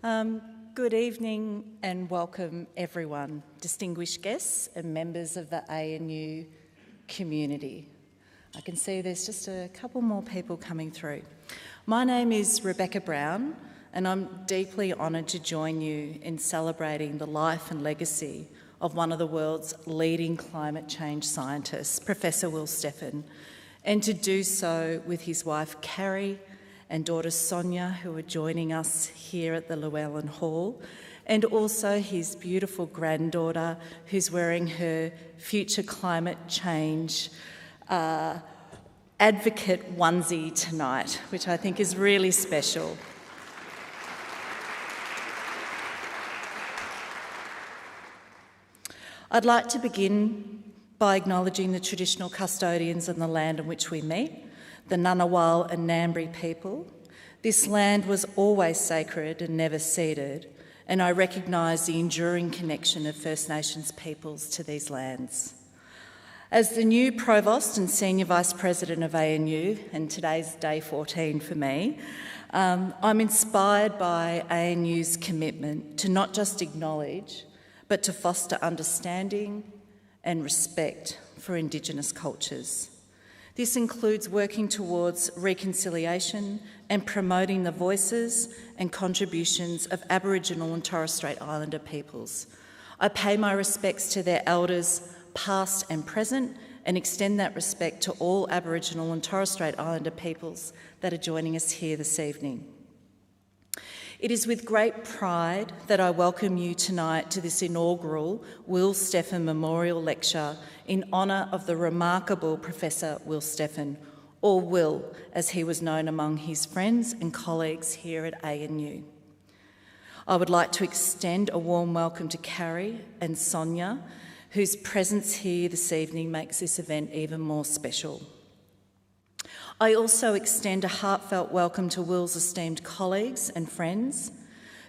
Good evening and welcome everyone, distinguished guests and members of the ANU community. I can see there's just a couple more people coming through. My name is Rebecca Brown and I'm deeply honoured to join you in celebrating the life and legacy of one of the world's leading climate change scientists, Professor Will Steffen, and to do so with his wife Carrie and daughter Sonia, who are joining us here at the Llewellyn Hall, and also his beautiful granddaughter, who's wearing her future climate change advocate onesie tonight, which I think is really special. I'd like to begin by acknowledging the traditional custodians of the land on which we meet, the Ngunnawal and Ngambri people. This land was always sacred and never ceded, and I recognise the enduring connection of First Nations peoples to these lands. As the new Provost and Senior Vice President of ANU, and today's day 14 for me, I'm inspired by ANU's commitment to not just acknowledge, but to foster understanding and respect for Indigenous cultures. This includes working towards reconciliation and promoting the voices and contributions of Aboriginal and Torres Strait Islander peoples. I pay my respects to their elders, past and present, and extend that respect to all Aboriginal and Torres Strait Islander peoples that are joining us here this evening. It is with great pride that I welcome you tonight to this inaugural Will Steffen Memorial Lecture in honour of the remarkable Professor Will Steffen, or Will, as he was known among his friends and colleagues here at ANU. I would like to extend a warm welcome to Carrie and Sonia, whose presence here this evening makes this event even more special. I also extend a heartfelt welcome to Will's esteemed colleagues and friends,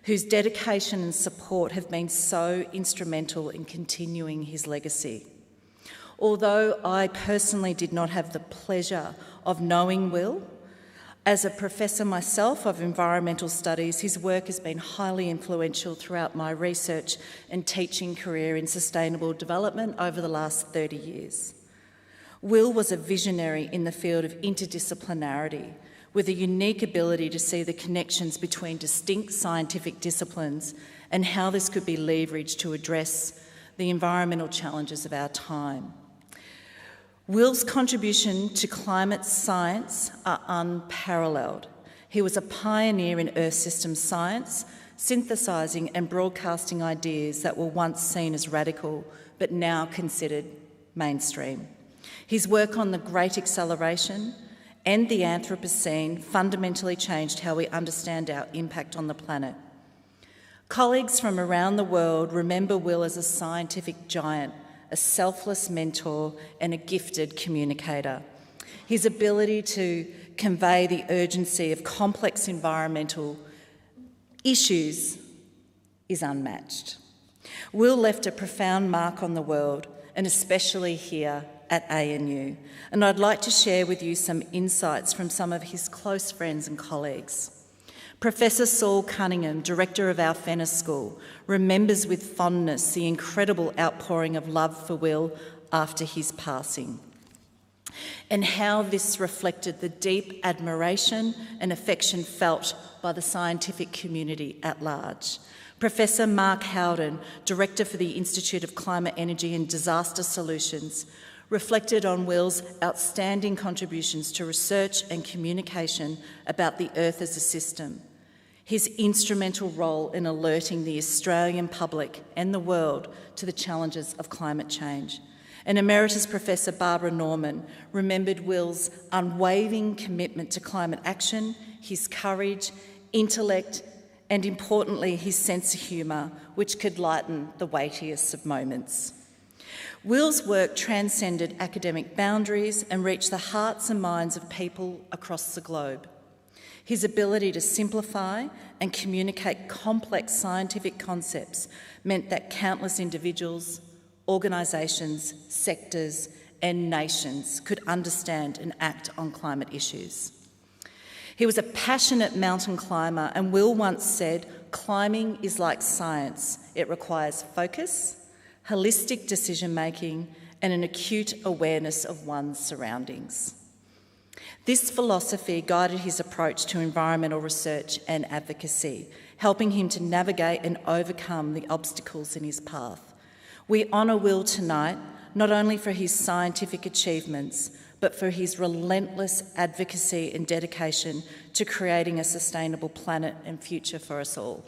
whose dedication and support have been so instrumental in continuing his legacy. Although I personally did not have the pleasure of knowing Will, as a professor myself of environmental studies, his work has been highly influential throughout my research and teaching career in sustainable development over the last 30 years. Will was a visionary in the field of interdisciplinarity, with a unique ability to see the connections between distinct scientific disciplines and how this could be leveraged to address the environmental challenges of our time. Will's contribution to climate science are unparalleled. He was a pioneer in Earth system science, synthesising and broadcasting ideas that were once seen as radical, but now considered mainstream. His work on the Great Acceleration and the Anthropocene fundamentally changed how we understand our impact on the planet. Colleagues from around the world remember Will as a scientific giant, a selfless mentor and a gifted communicator. His ability to convey the urgency of complex environmental issues is unmatched. Will left a profound mark on the world, and especially here at ANU, and I'd like to share with you some insights from some of his close friends and colleagues. Professor Saul Cunningham, director of our Fenner School, remembers with fondness the incredible outpouring of love for Will after his passing, and how this reflected the deep admiration and affection felt by the scientific community at large. Professor Mark Howden, director for the Institute of Climate, Energy and Disaster Solutions, reflected on Will's outstanding contributions to research and communication about the Earth as a system, his instrumental role in alerting the Australian public and the world to the challenges of climate change. And Emeritus Professor Barbara Norman remembered Will's unwavering commitment to climate action, his courage, intellect, and importantly, his sense of humour, which could lighten the weightiest of moments. Will's work transcended academic boundaries and reached the hearts and minds of people across the globe. His ability to simplify and communicate complex scientific concepts meant that countless individuals, organisations, sectors and nations could understand and act on climate issues. He was a passionate mountain climber, and Will once said, "Climbing is like science. It requires focus, holistic decision-making, and an acute awareness of one's surroundings." This philosophy guided his approach to environmental research and advocacy, helping him to navigate and overcome the obstacles in his path. We honour Will tonight, not only for his scientific achievements, but for his relentless advocacy and dedication to creating a sustainable planet and future for us all.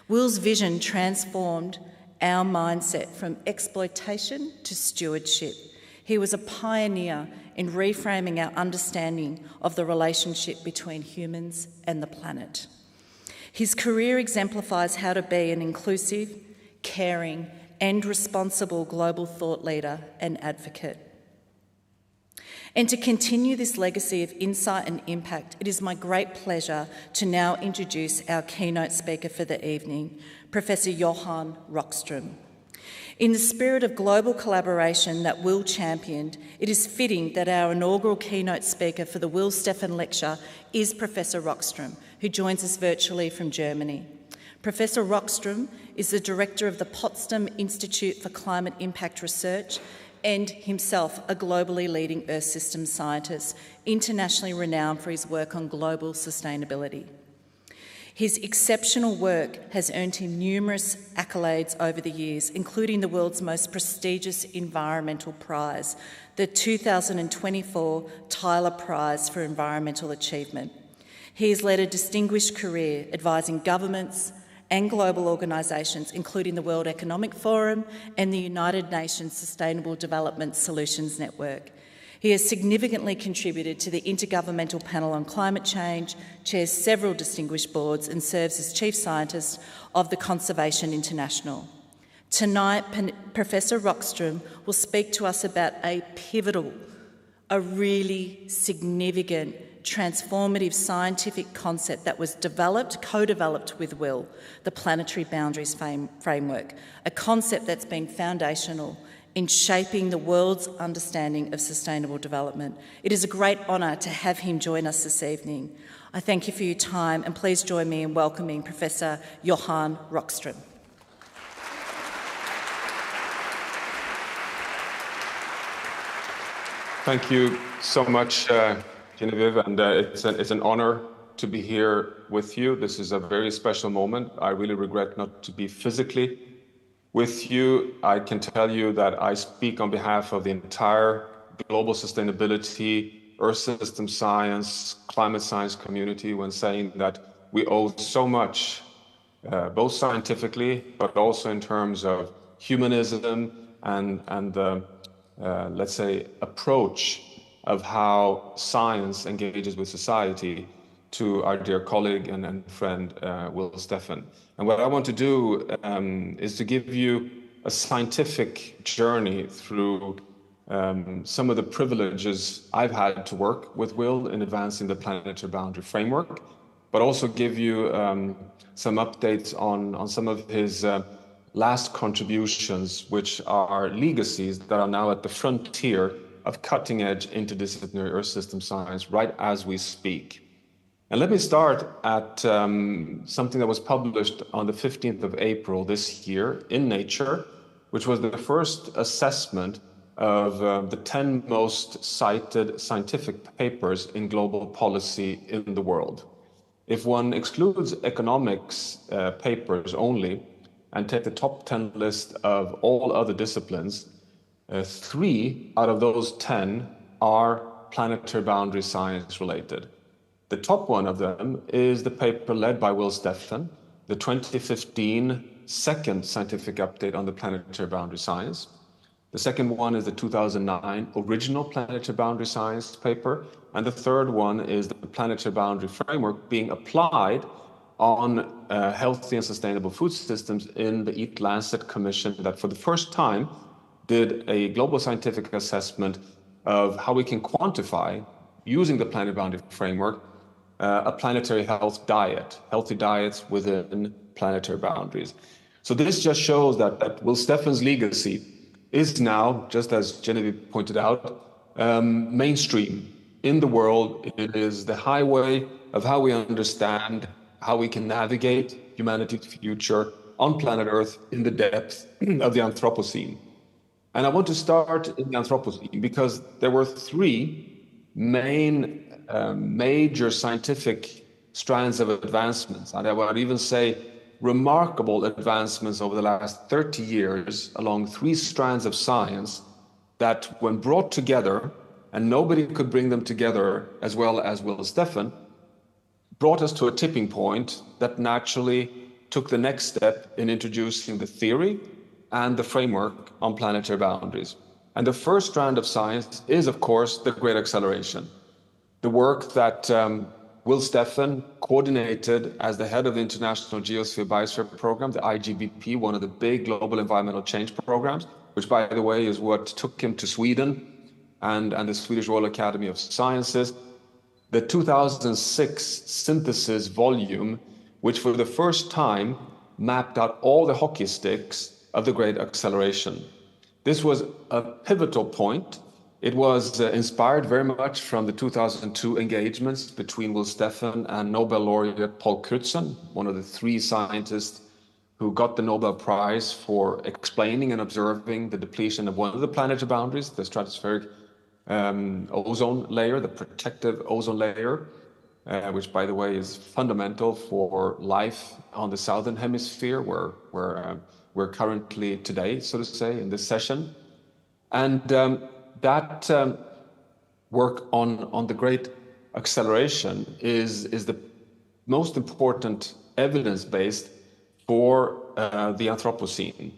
Will's vision transformed our mindset from exploitation to stewardship. He was a pioneer in reframing our understanding of the relationship between humans and the planet. His career exemplifies how to be an inclusive, caring, and responsible global thought leader and advocate. And to continue this legacy of insight and impact, it is my great pleasure to now introduce our keynote speaker for the evening, Professor Johan Rockström. In the spirit of global collaboration that Will championed, it is fitting that our inaugural keynote speaker for the Will Steffen Lecture is Professor Rockström, who joins us virtually from Germany. Professor Rockström is the director of the Potsdam Institute for Climate Impact Research and himself a globally leading Earth system scientist, internationally renowned for his work on global sustainability. His exceptional work has earned him numerous accolades over the years, including the world's most prestigious environmental prize, the 2024 Tyler Prize for Environmental Achievement. He has led a distinguished career advising governments and global organisations, including the World Economic Forum and the United Nations Sustainable Development Solutions Network. He has significantly contributed to the Intergovernmental Panel on Climate Change, chairs several distinguished boards and serves as Chief Scientist of the Conservation International. Tonight, Professor Rockström will speak to us about a pivotal, a really significant, transformative scientific concept that was co-developed with Will, the Planetary Boundaries framework, a concept that's been foundational in shaping the world's understanding of sustainable development. It is a great honour to have him join us this evening. I thank you for your time, and please join me in welcoming Professor Johan Rockström. Thank you so much, Genevieve, and it's an honor to be here with you. This is a very special moment. I really regret not to be physically with you. I can tell you that I speak on behalf of the entire global sustainability, Earth system science, climate science community when saying that we owe so much, both scientifically, but also in terms of humanism and let's say, approach of how science engages with society to our dear colleague and friend, Will Steffen. And what I want to do is to give you a scientific journey through some of the privileges I've had to work with Will in advancing the Planetary Boundary framework, but also give you some updates on some of his last contributions, which are legacies that are now at the frontier of cutting-edge interdisciplinary Earth system science right as we speak. And let me start at something that was published on the 15th of April this year in Nature, which was the first assessment of the 10 most cited scientific papers in global policy in the world. If one excludes economics papers only and take the top 10 list of all other disciplines, 3 out of those 10 are planetary boundary science related. The top one of them is the paper led by Will Steffen, the 2015 second scientific update on the planetary boundary science. The second one is the 2009 original planetary boundary science paper. And the third one is the planetary boundary framework being applied on healthy and sustainable food systems in the Eat Lancet Commission that for the first time did a global scientific assessment of how we can quantify, using the planetary boundary framework, a planetary health diet, healthy diets within planetary boundaries. So this just shows that Will Steffen's legacy is now, just as Genevieve pointed out, mainstream in the world. It is the highway of how we understand how we can navigate humanity's future on planet Earth in the depths of the Anthropocene. And I want to start in the Anthropocene because there were three main major scientific strands of advancements, and I would even say remarkable advancements over the last 30 years along three strands of science that, when brought together, and nobody could bring them together as well as Will Steffen, brought us to a tipping point that naturally took the next step in introducing the theory and the framework on planetary boundaries. And the first strand of science is, of course, the Great Acceleration, the work that Will Steffen coordinated as the head of the International Geosphere Biosphere Program, the IGBP, one of the big global environmental change programs, which, by the way, is what took him to Sweden and the Swedish Royal Academy of Sciences. The 2006 synthesis volume, which for the first time mapped out all the hockey sticks of the Great Acceleration. This was a pivotal point. It was inspired very much from the 2002 engagements between Will Steffen and Nobel laureate Paul Crutzen, one of the three scientists who got the Nobel Prize for explaining and observing the depletion of one of the planetary boundaries, the stratospheric ozone layer, the protective ozone layer, which, by the way, is fundamental for life on the southern hemisphere, where we're currently today, so to say, in this session. And that work on the Great Acceleration is the most important evidence-based for the Anthropocene,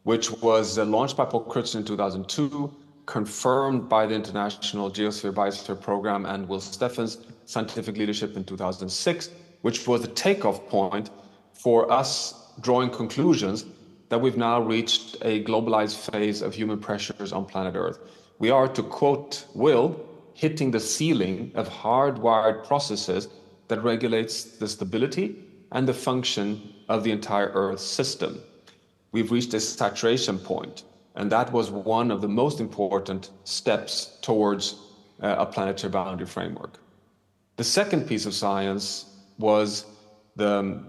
which was launched by Paul Crutzen in 2002, confirmed by the International Geosphere Biosphere Program and Will Steffen's scientific leadership in 2006, which was the takeoff point for us drawing conclusions that we've now reached a globalized phase of human pressures on planet Earth. We are, to quote Will, hitting the ceiling of hardwired processes that regulates the stability and the function of the entire Earth system. We've reached a saturation point, and that was one of the most important steps towards a planetary boundary framework. The second piece of science was the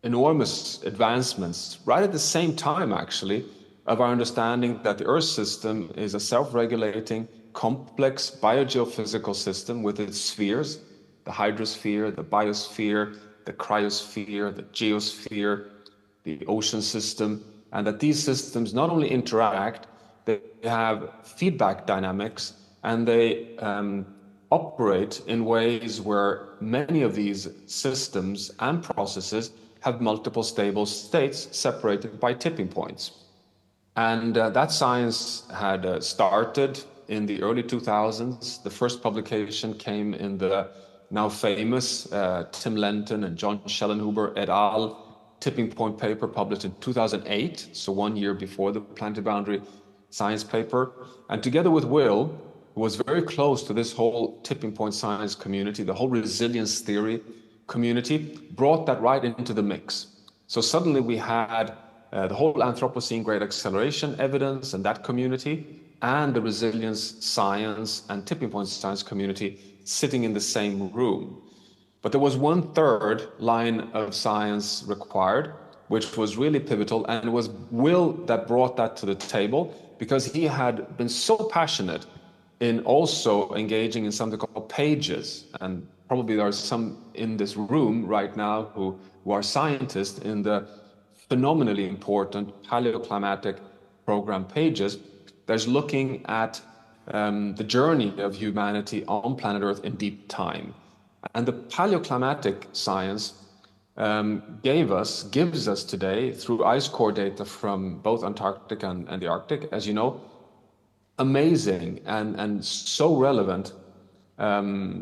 enormous advancements, right at the same time, actually, of our understanding that the Earth system is a self-regulating, complex biogeophysical system with its spheres, the hydrosphere, the biosphere, the cryosphere, the geosphere, the ocean system, and that these systems not only interact, they have feedback dynamics, and they operate in ways where many of these systems and processes have multiple stable states separated by tipping points. And that science had started in the early 2000s. The first publication came in the now famous Tim Lenton and John Schellenhuber et al. Tipping point paper published in 2008, so 1 year before the planetary boundary science paper. And together with Will, who was very close to this whole tipping point science community, the whole resilience theory community, brought that right into the mix. So suddenly we had the whole Anthropocene Great Acceleration evidence and that community, and the resilience science and tipping point science community sitting in the same room. But there was one third line of science required, which was really pivotal, and it was Will that brought that to the table, because he had been so passionate in also engaging in something called pages. And probably there are some in this room right now who are scientists in the phenomenally important paleoclimatic program pages. There's looking at the journey of humanity on planet Earth in deep time. And the paleoclimatic science gives us today, through ice core data from both Antarctica and the Arctic, as you know, amazing and so relevant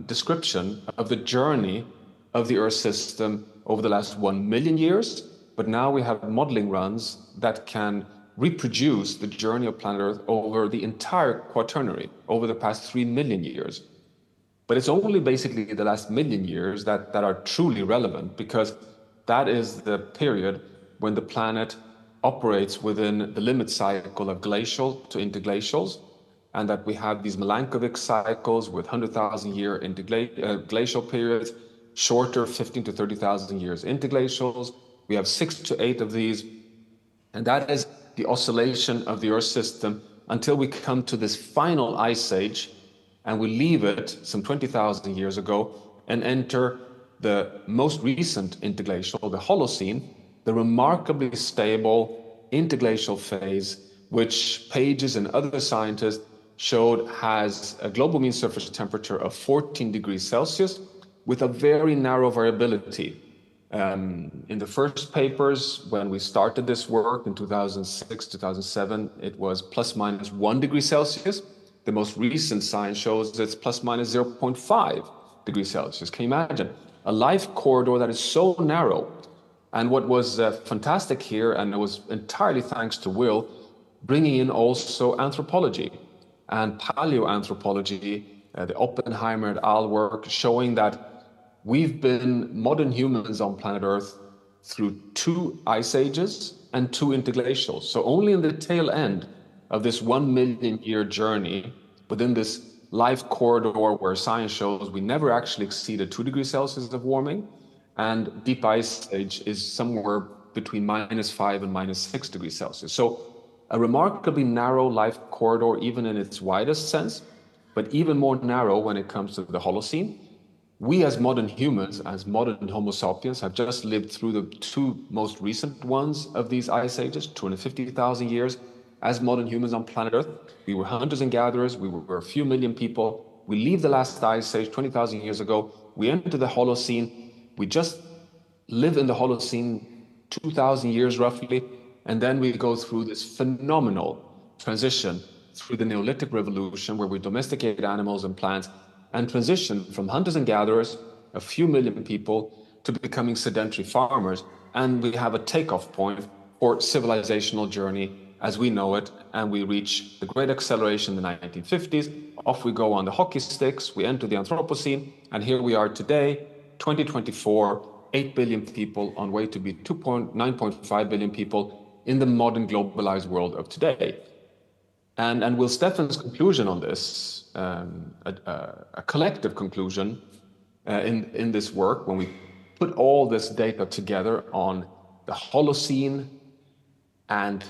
description of the journey of the Earth system over the last 1 million years. But now we have modeling runs that can reproduce the journey of planet Earth over the entire quaternary, over the past 3 million years. But it's only basically the last 1 million years that are truly relevant, because that is the period when the planet operates within the limit cycle of glacial to interglacials, and that we have these Milankovitch cycles with 100,000 year glacial periods, shorter, 15 to 30,000 years interglacials. We have 6 to 8 of these, and that is the oscillation of the Earth system until we come to this final ice age, and we leave it some 20,000 years ago and enter the most recent interglacial, the Holocene, the remarkably stable interglacial phase, which Pages and other scientists showed has a global mean surface temperature of 14 degrees Celsius with a very narrow variability. In the first papers, when we started this work in 2006, 2007, it was plus minus 1 degree Celsius. The most recent science shows it's plus minus 0.5 degrees Celsius. Can you imagine? A life corridor that is so narrow. And what was fantastic here, and it was entirely thanks to Will, bringing in also anthropology and paleoanthropology, the Oppenheimer et al. Work, showing that we've been modern humans on planet Earth through 2 ice ages and 2 interglacials. So only in the tail end of this 1 million year journey, within this life corridor where science shows we never actually exceeded 2 degrees Celsius of warming, and deep ice age is somewhere between -5 and -6 degrees Celsius. So a remarkably narrow life corridor, even in its widest sense, but even more narrow when it comes to the Holocene. We as modern humans, as modern Homo sapiens, have just lived through the 2 most recent ones of these ice ages, 250,000 years. As modern humans on planet Earth, we were hunters and gatherers, we were a few million people. We leave the last ice age 20,000 years ago, we enter the Holocene, we just live in the Holocene 2,000 years roughly, and then we go through this phenomenal transition through the Neolithic Revolution, where we domesticate animals and plants, and transition from hunters and gatherers, a few million people, to becoming sedentary farmers. And we have a takeoff point for civilizational journey as we know it, and we reach the great acceleration in the 1950s. Off we go on the hockey sticks, we enter the Anthropocene, and here we are today, 2024, 8 billion people on way to be 9.5 billion people in the modern globalized world of today. And Will Steffen's conclusion on this, a collective conclusion in this work, when we put all this data together on the Holocene and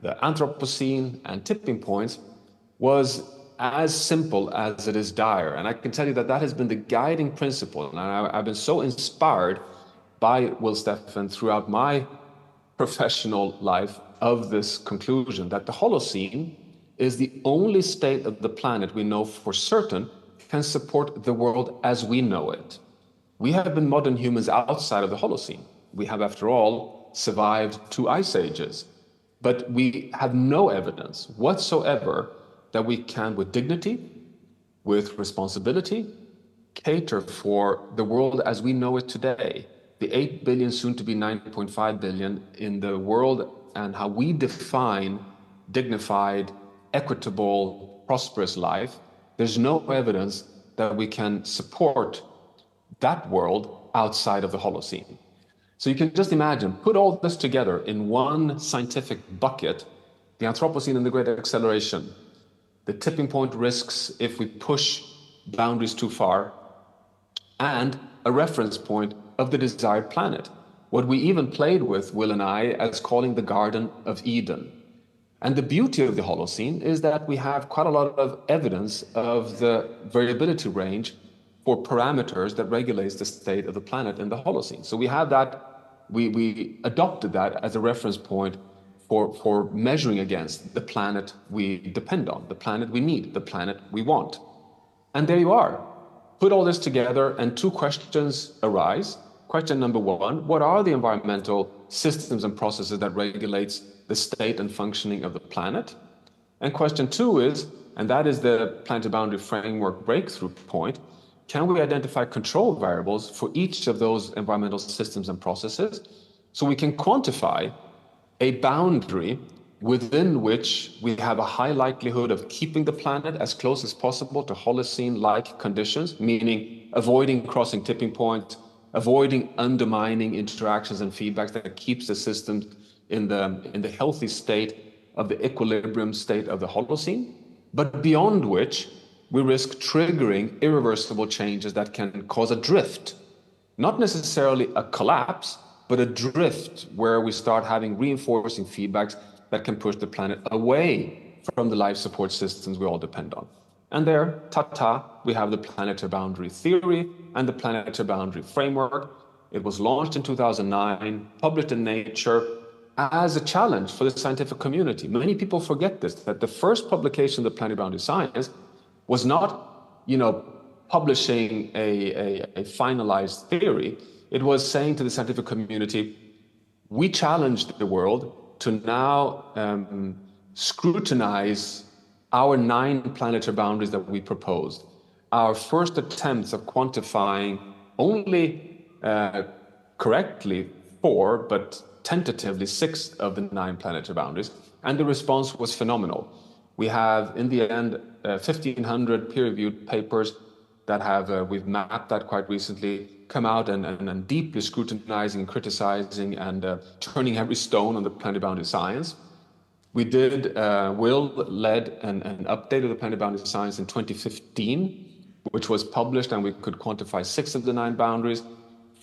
the Anthropocene and tipping points, was as simple as it is dire. And I can tell you that that has been the guiding principle. And I've been so inspired by Will Steffen throughout my professional life of this conclusion, that the Holocene is the only state of the planet we know for certain can support the world as we know it. We have been modern humans outside of the Holocene. We have, after all, survived 2 ice ages. But we have no evidence whatsoever that we can, with dignity, with responsibility, cater for the world as we know it today. The 8 billion, soon to be 9.5 billion in the world, and how we define dignified, equitable, prosperous life. There's no evidence that we can support that world outside of the Holocene. So you can just imagine, put all this together in one scientific bucket, the Anthropocene and the Great Acceleration, the tipping point risks if we push boundaries too far, and a reference point of the desired planet. What we even played with, Will and I, as calling the Garden of Eden. And the beauty of the Holocene is that we have quite a lot of evidence of the variability range for parameters that regulates the state of the planet in the Holocene. So we have that, we adopted that as a reference point for measuring against the planet we depend on, the planet we need, the planet we want. And there you are. Put all this together and 2 questions arise. Question number 1, what are the environmental systems and processes that regulates the state and functioning of the planet? And question 2 is, and that is the Planetary Boundary Framework breakthrough point, can we identify control variables for each of those environmental systems and processes so we can quantify a boundary within which we have a high likelihood of keeping the planet as close as possible to Holocene-like conditions, meaning avoiding crossing tipping points, avoiding undermining interactions and feedbacks that keeps the system in the healthy state of the equilibrium state of the Holocene, but beyond which we risk triggering irreversible changes that can cause a drift, not necessarily a collapse, but a drift where we start having reinforcing feedbacks that can push the planet away from the life support systems we all depend on. And there, ta-ta, we have the planetary boundary theory and the planetary boundary framework. It was launched in 2009, published in Nature as a challenge for the scientific community. Many people forget this, that the first publication of the planetary boundary science was not, publishing a finalized theory. It was saying to the scientific community, we challenged the world to now scrutinize our 9 planetary boundaries that we proposed. Our first attempts of quantifying only correctly 4, but tentatively 6 of the 9 planetary boundaries, and the response was phenomenal. We have, in the end, 1,500 peer-reviewed papers that have, we've mapped that quite recently, come out and deeply scrutinizing, criticizing, and turning every stone on the planetary boundary science. We did, Will led an update of the planetary boundary science in 2015, which was published, and we could quantify 6 of the 9 boundaries.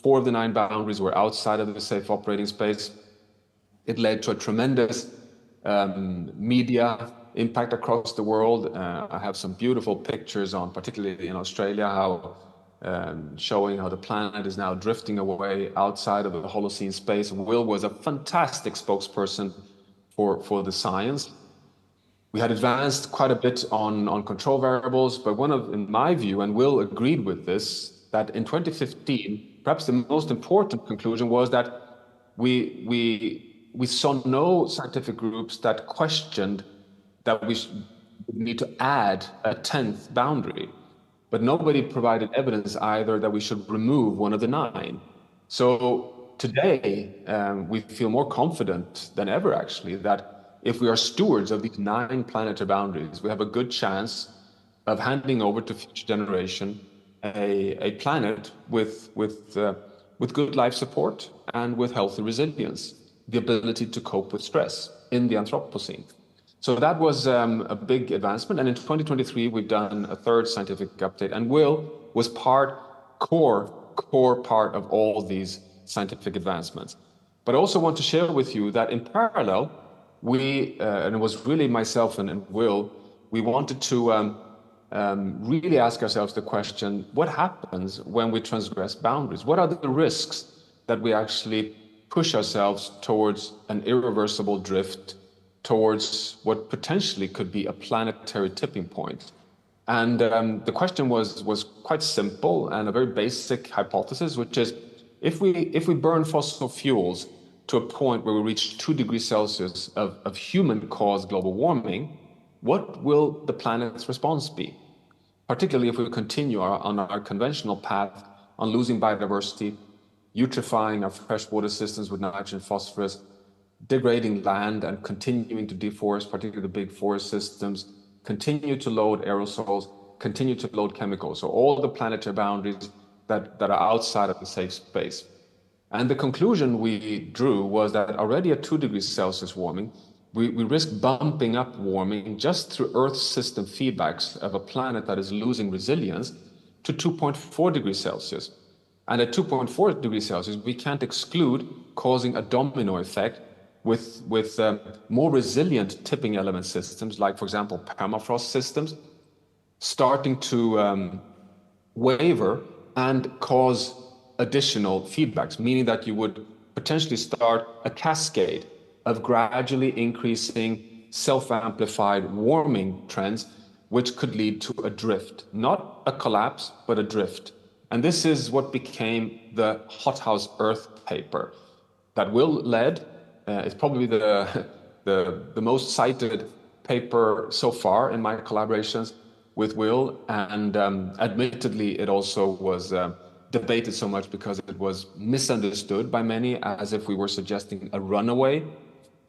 4 of the 9 boundaries were outside of the safe operating space. It led to a tremendous media impact across the world. I have some beautiful pictures on, particularly in Australia, how showing how the planet is now drifting away outside of the Holocene space. Will was a fantastic spokesperson for the science. We had advanced quite a bit on control variables, but one of, in my view, and Will agreed with this, that in 2015, perhaps the most important conclusion was that we saw no scientific groups that questioned that we need to add a 10th boundary, but nobody provided evidence either that we should remove one of the 9. So today, we feel more confident than ever, actually, that if we are stewards of these 9 planetary boundaries, we have a good chance of handing over to future generation a planet with good life support and with healthy resilience, the ability to cope with stress in the Anthropocene. So that was a big advancement. And in 2023, we've done a 3rd scientific update, and Will was core part of all these scientific advancements. But I also want to share with you that in parallel, we, and it was really myself and Will, we wanted to really ask ourselves the question, what happens when we transgress boundaries? What are the risks that we actually push ourselves towards an irreversible drift, towards what potentially could be a planetary tipping point? And the question was quite simple and a very basic hypothesis, which is, if we burn fossil fuels to a point where we reach 2 degrees Celsius of human-caused global warming, what will the planet's response be? Particularly if we continue on our conventional path on losing biodiversity, eutrophying our freshwater systems with nitrogen, phosphorus, degrading land and continuing to deforest, particularly the big forest systems, continue to load aerosols, continue to load chemicals. So all the planetary boundaries that are outside of the safe space. And the conclusion we drew was that already at 2 degrees Celsius warming, we risk bumping up warming just through Earth's system feedbacks of a planet that is losing resilience to 2.4 degrees Celsius. And at 2.4 degrees Celsius, we can't exclude causing a domino effect with more resilient tipping element systems, like, for example, permafrost systems, starting to waver and cause additional feedbacks, meaning that you would potentially start a cascade of gradually increasing self-amplified warming trends, which could lead to a drift, not a collapse, but a drift. And this is what became the Hothouse Earth paper that Will led. It's probably the most cited paper so far in my collaborations with Will, and admittedly, it also was debated so much because it was misunderstood by many as if we were suggesting a runaway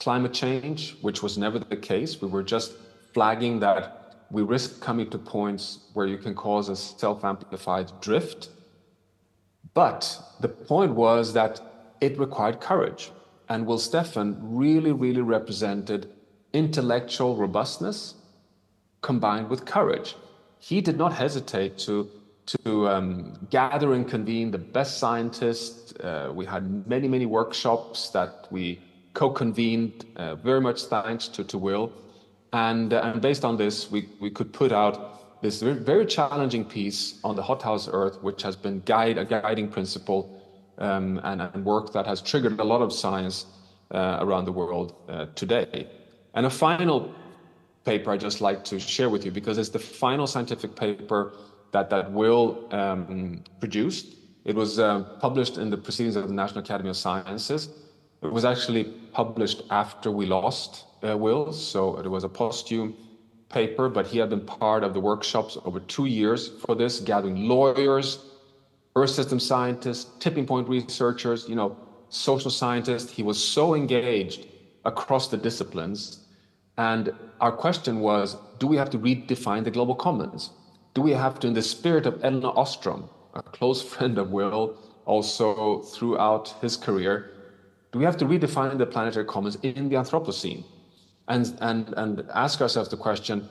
climate change, which was never the case. We were just flagging that we risk coming to points where you can cause a self-amplified drift. But the point was that it required courage. And Will Steffen really, really represented intellectual robustness combined with courage. He did not hesitate to to gather and convene the best scientists. We had many, many workshops that we co-convened, very much thanks to Will. And based on this, we could put out this very, very challenging piece on the hothouse Earth, which has been a guiding principle and work that has triggered a lot of science around the world today. And a final paper I'd just like to share with you, because it's the final scientific paper that Will produced. It was published in the Proceedings of the National Academy of Sciences. It was actually published after we lost Will, so it was a posthumous paper, but he had been part of the workshops over 2 years for this, gathering lawyers, Earth system scientists, tipping point researchers, social scientists. He was so engaged across the disciplines. And our question was, do we have to redefine the global commons? Do we have to, in the spirit of Elinor Ostrom, a close friend of Will, also throughout his career, do we have to redefine the planetary commons in the Anthropocene? And ask ourselves the question,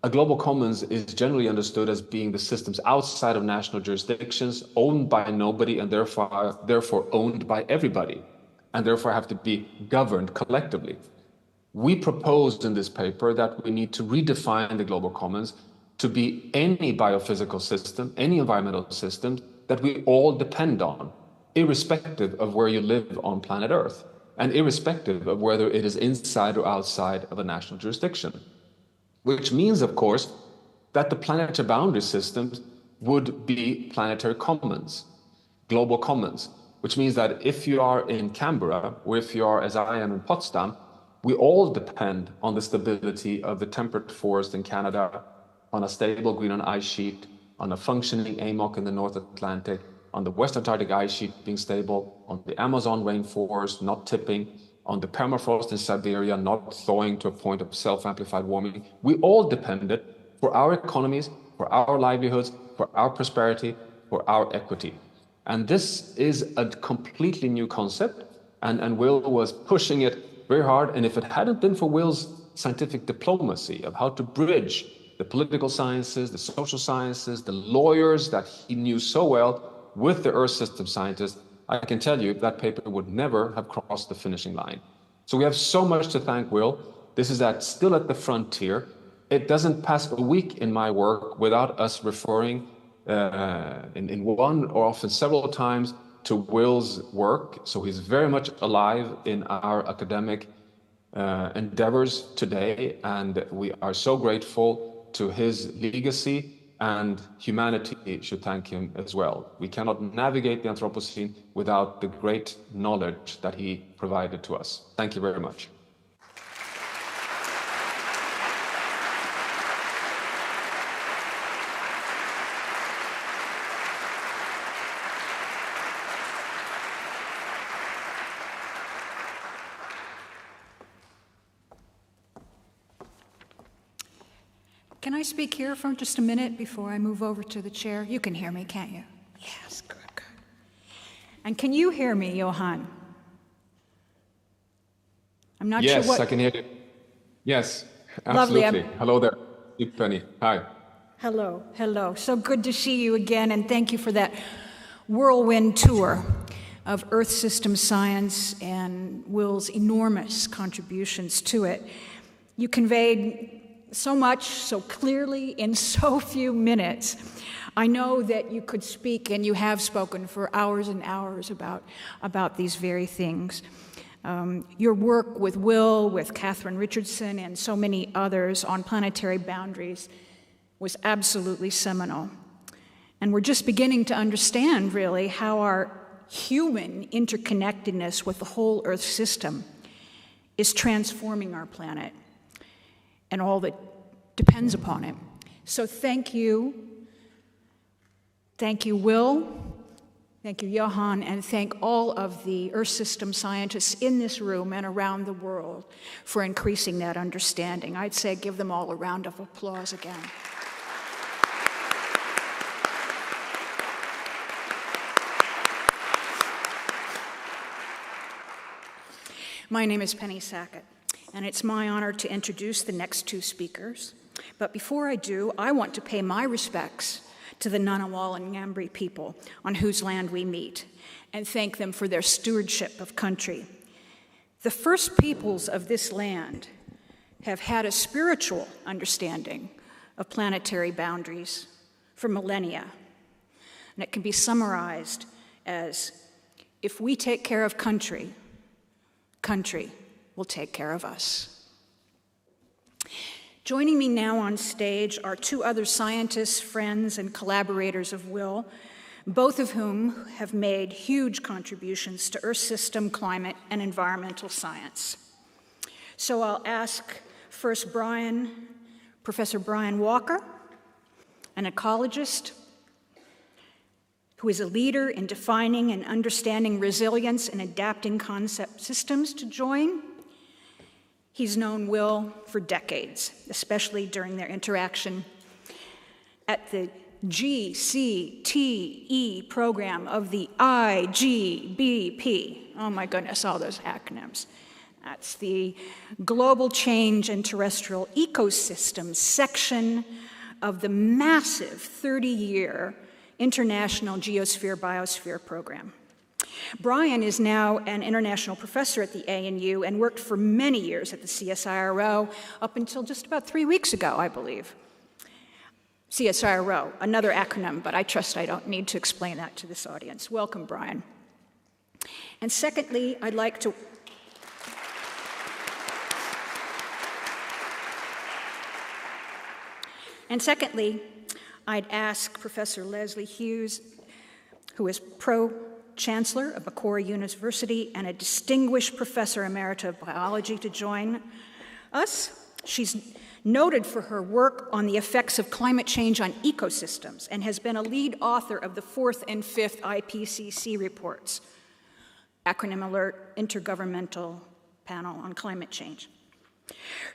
a global commons is generally understood as being the systems outside of national jurisdictions, owned by nobody, and therefore owned by everybody, and therefore have to be governed collectively. We proposed in this paper that we need to redefine the global commons to be any biophysical system, any environmental system that we all depend on, irrespective of where you live on planet Earth, and irrespective of whether it is inside or outside of a national jurisdiction. Which means, of course, that the planetary boundary systems would be planetary commons, global commons, which means that if you are in Canberra, or if you are, as I am, in Potsdam, we all depend on the stability of the temperate forest in Canada, on a stable Greenland ice sheet, on a functioning AMOC in the North Atlantic, on the West Antarctic ice sheet being stable, on the Amazon rainforest not tipping, on the permafrost in Siberia not thawing to a point of self-amplified warming. We all depended for our economies, for our livelihoods, for our prosperity, for our equity. And this is a completely new concept, and Will was pushing it very hard. And if it hadn't been for Will's scientific diplomacy of how to bridge the political sciences, the social sciences, the lawyers that he knew so well with the Earth system scientists, I can tell you that paper would never have crossed the finishing line. So we have so much to thank Will. This is still at the frontier. It doesn't pass a week in my work without us referring in one or often several times to Will's work. So he's very much alive in our academic endeavors today, and we are so grateful to his legacy, and humanity should thank him as well. We cannot navigate the Anthropocene without the great knowledge that he provided to us. Thank you very much. Can I speak here for just a minute before I move over to the chair? You can hear me, can't you? Yes, good, good. And can you hear me, Johan? I'm not sure what... Yes, I can hear you. Yes, absolutely. Lovely. Hello there, Penny. Hi. Hello, hello. So good to see you again, and thank you for that whirlwind tour of Earth system science and Will's enormous contributions to it. You conveyed so much, so clearly, in so few minutes. I know that you could speak, and you have spoken for hours and hours about these very things. Your work with Will, with Catherine Richardson, and so many others on planetary boundaries was absolutely seminal. And we're just beginning to understand, really, how our human interconnectedness with the whole Earth system is transforming our planet and all that depends upon it. So thank you, Will, thank you, Johan, and thank all of the Earth system scientists in this room and around the world for increasing that understanding. I'd say give them all a round of applause again. My name is Penny Sackett, and it's my honor to introduce the next two speakers. But before I do, I want to pay my respects to the Ngunnawal and Ngambri people on whose land we meet, and thank them for their stewardship of country. The first peoples of this land have had a spiritual understanding of planetary boundaries for millennia. And it can be summarized as, if we take care of country, country will take care of us. Joining me now on stage are two other scientists, friends, and collaborators of Will, both of whom have made huge contributions to Earth system, climate, and environmental science. So I'll ask first Professor Brian Walker, an ecologist who is a leader in defining and understanding resilience and adapting concept systems, to join. He's known Will for decades, especially during their interaction at the GCTE program of the IGBP. Oh my goodness, all those acronyms. That's the Global Change in Terrestrial Ecosystems section of the massive 30-year International Geosphere-Biosphere program. Brian is now an international professor at the ANU and worked for many years at the CSIRO up until just about 3 weeks ago, I believe. CSIRO, another acronym, but I trust I don't need to explain that to this audience. Welcome, Brian. And secondly, I'd ask Professor Leslie Hughes, who is Pro-Chancellor of Macquarie University and a distinguished Professor Emerita of Biology, to join us. She's noted for her work on the effects of climate change on ecosystems and has been a lead author of the 4th and 5th IPCC reports, acronym alert, Intergovernmental Panel on Climate Change.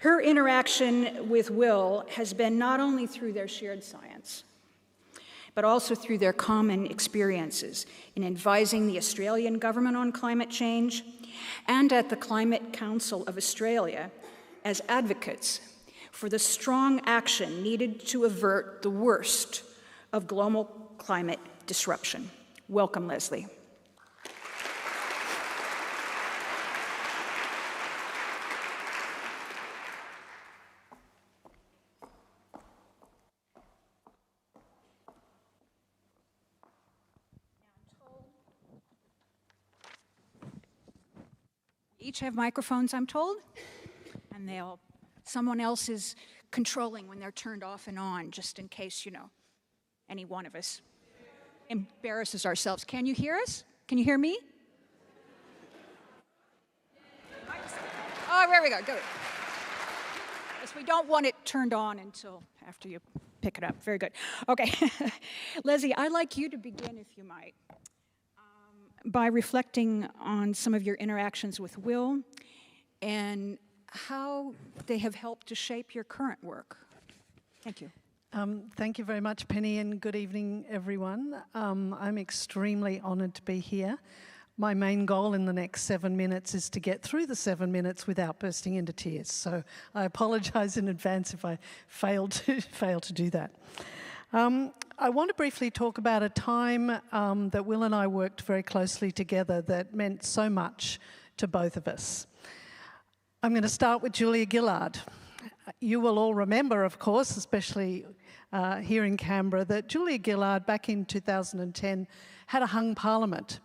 Her interaction with Will has been not only through their shared science, but also through their common experiences in advising the Australian government on climate change and at the Climate Council of Australia as advocates for the strong action needed to avert the worst of global climate disruption. Welcome, Leslie. Each have microphones, I'm told, and someone else is controlling when they're turned off and on, just in case, any one of us embarrasses ourselves. Can you hear us? Can you hear me? Oh, there we go, good. Yes, we don't want it turned on until after you pick it up. Very good. Okay, Leslie, I'd like you to begin, if you might, by reflecting on some of your interactions with Will and how they have helped to shape your current work. Thank you. Thank you very much, Penny, and good evening, everyone. I'm extremely honoured to be here. My main goal in the next 7 minutes is to get through the 7 minutes without bursting into tears. So I apologise in advance if I fail to do that. I want to briefly talk about a time that Will and I worked very closely together that meant so much to both of us. I'm going to start with Julia Gillard. You will all remember, of course, especially here in Canberra, that Julia Gillard back in 2010 had a hung parliament.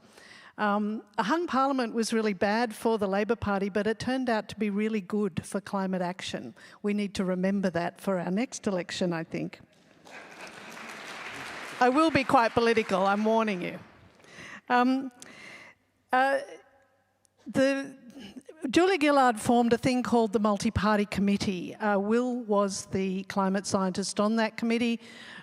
A hung parliament was really bad for the Labor Party, but it turned out to be really good for climate action. We need to remember that for our next election, I think. I will be quite political, I'm warning you. Julia Gillard formed a thing called the Multi-Party Committee. Will was the climate scientist on that committee.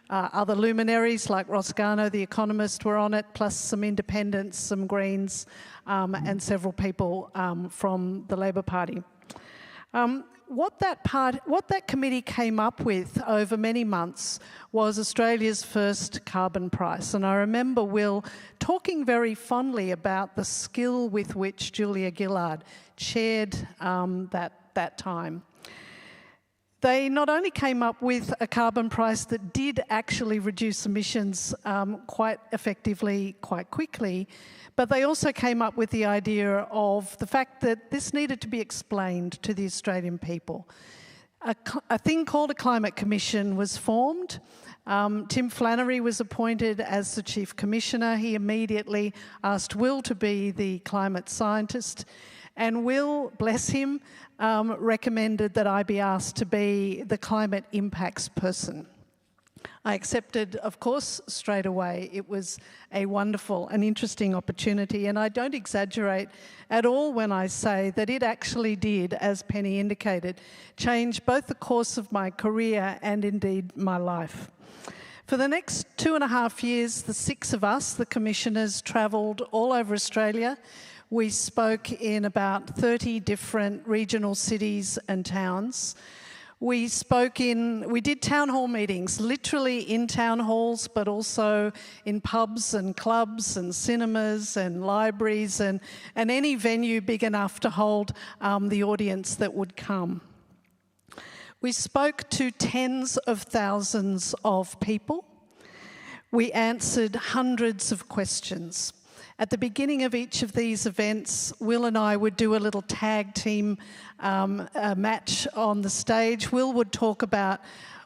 Other luminaries like Ross Garnaut, the economist, were on it, plus some independents, some Greens, and several people from the Labor Party. What that committee came up with over many months was Australia's first carbon price. And I remember Will talking very fondly about the skill with which Julia Gillard chaired that time. They not only came up with a carbon price that did actually reduce emissions quite effectively, quite quickly, but they also came up with the idea of the fact that this needed to be explained to the Australian people. A thing called a Climate Commission was formed. Tim Flannery was appointed as the Chief Commissioner. He immediately asked Will to be the climate scientist, and Will, bless him, recommended that I be asked to be the climate impacts person. I accepted, of course, straight away. It was a wonderful and interesting opportunity, and I don't exaggerate at all when I say that it actually did, as Penny indicated, change both the course of my career and indeed my life. For the next 2.5 years, the 6 of us, the commissioners, travelled all over Australia. We spoke in about 30 different regional cities and towns. We did town hall meetings, literally in town halls, but also in pubs and clubs and cinemas and libraries and any venue big enough to hold the audience that would come. We spoke to tens of thousands of people. We answered hundreds of questions. At the beginning of each of these events, Will and I would do a little tag team match on the stage. Will would talk about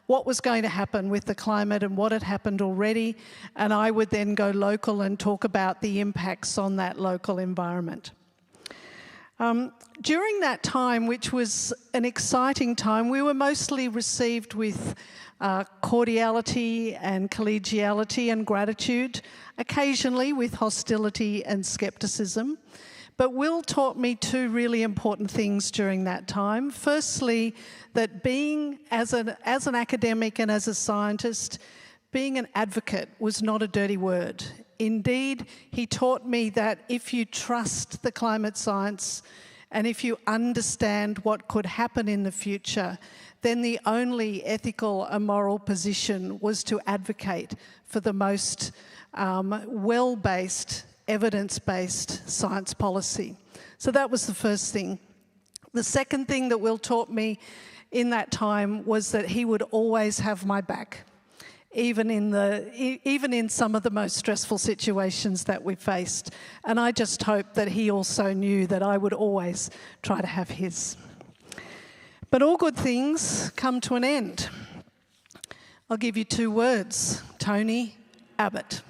what was going to happen with the climate and what had happened already, and I would then go local and talk about the impacts on that local environment. During that time, which was an exciting time, we were mostly received with cordiality and collegiality and gratitude, occasionally with hostility and scepticism. But Will taught me 2 really important things during that time. Firstly, that being, as an academic and as a scientist, being an advocate was not a dirty word. Indeed, he taught me that if you trust the climate science and if you understand what could happen in the future, then the only ethical and moral position was to advocate for the most well-based, evidence-based science policy. So that was the first thing. The second thing that Will taught me in that time was that he would always have my back, even in some of the most stressful situations that we faced. And I just hope that he also knew that I would always try to have his. But all good things come to an end. I'll give you 2 words: Tony Abbott.